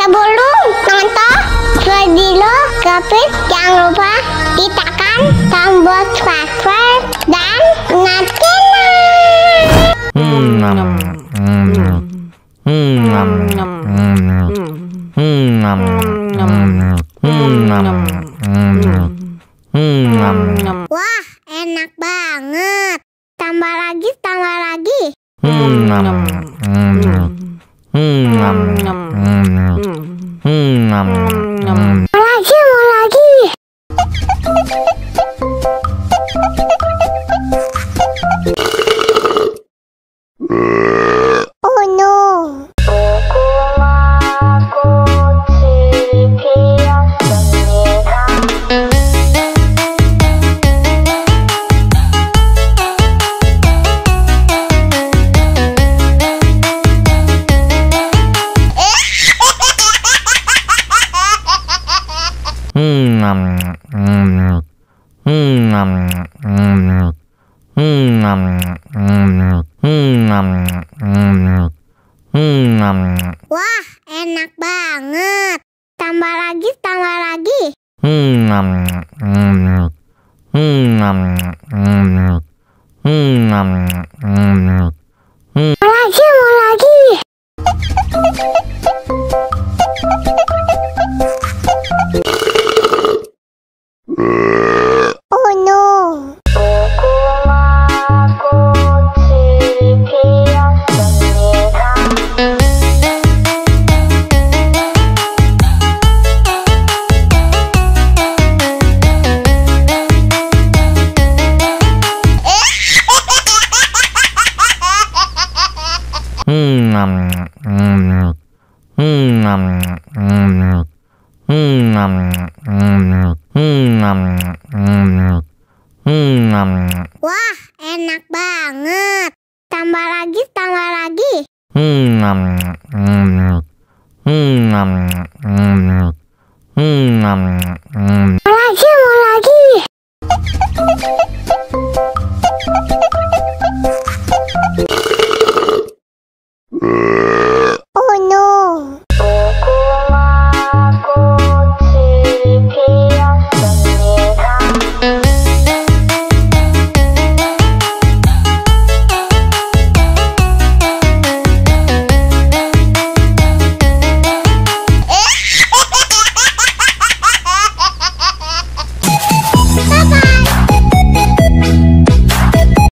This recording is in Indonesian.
Sebelum nonton video Kepit, jangan lupa tekan tombol subscribe dan nyalakan. Wah, enak banget. Tambah lagi, tambah lagi. Mau lagi. Oh no. Wah, enak banget. Tambah lagi, tambah lagi. Mau lagi. Oh no. Wah, enak banget. Tambah lagi, tambah lagi. Mau lagi.